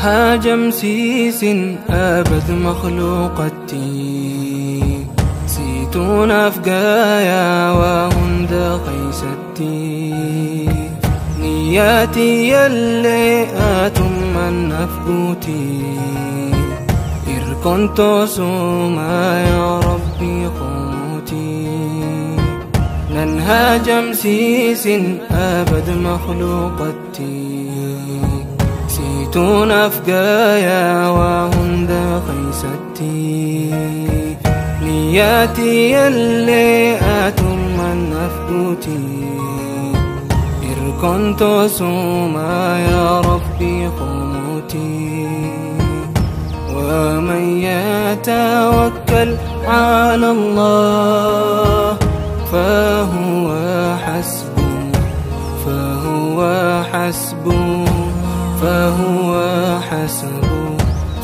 جمسيس أبد مخلوقتي سيتون أفقايا وهند قيستي نياتي يلي آتم من نفقوتي إر كنت سوما يا ربي قوتي ننهى جمسيس أبد مخلوقتي سيتون أفقايا وهند قيستي نياتي يلي آتم من نفقوتي إر كنت سوما يا ربي قوتي ومن يتوكل على الله فهو حسبه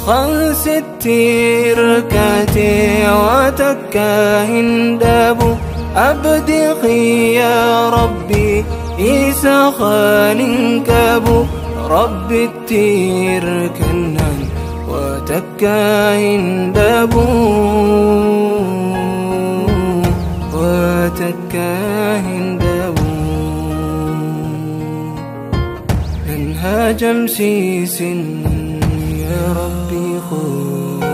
خلص التركاتي وتكاهن دابو أبدقي يا ربي إيسا خالن كابو رب التركنان وتكاهن دابو ننهى جمسيس يا ربي خذ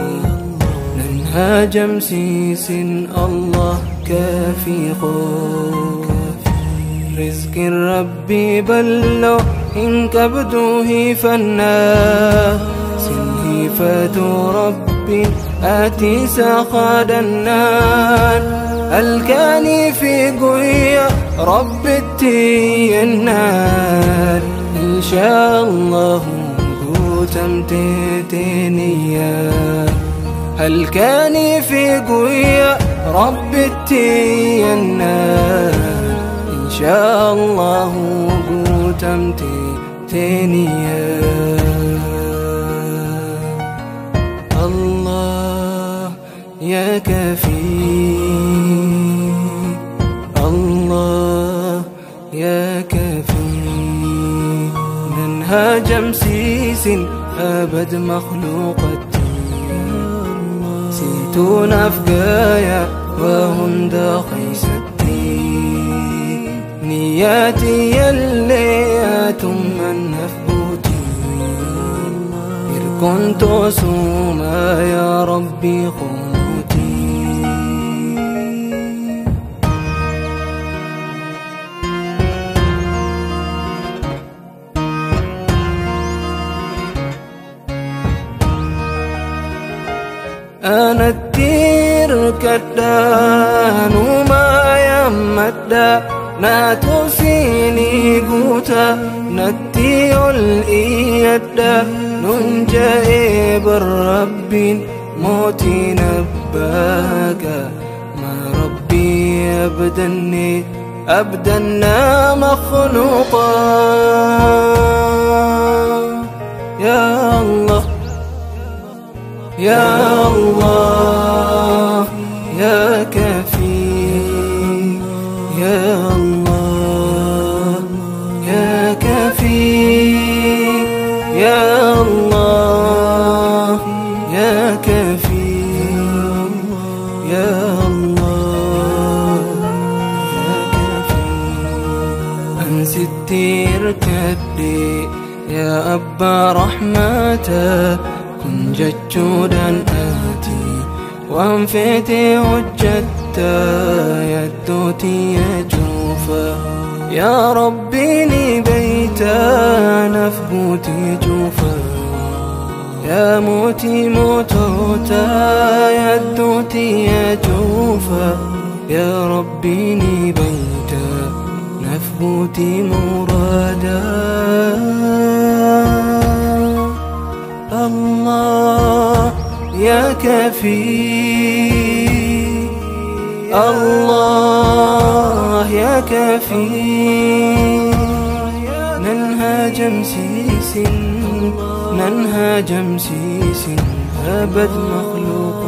ننهى جمسيس الله كافي خذ رزق ربي بلو إن كبدوه فنا سنه فتو ربي آتي ساقاد النار الكاني في قوية رب التي النار إن شاء الله قوتم تتنيا الكاني في قوية رب التي النار إن شاء الله قوتم تتنيا الله يا كفي الله يا كفي ننهى جمسيس أبد مخلوقتي سيتون أفقايا وهند قيستي نياتي يلي آتم من نفبوتي إر كنت سوما يا ربي قوتي أنا التير كدان وما يمدى ناتوسيني قوتا نتي الإيدا ننجئ بالرب موتي نباك ما ربي أبدنا مخلوقا يا الله يا الله يا كفي يا الله يا كفي يا الله يا كفي يا الله يا كفي أنستير كدي يا أبا رحمته كن جتشودان آتي وانفيتي وجدتا يدوتي يجوفا يا ربي لي بيتا نفبوتي جوفا يا موتي موتوتا يدوتي يجوفا يا ربي لي بيتا نفبوتي مرادا الله يا كفي الله يا كفي ننهى جمسيس أبد مخلوق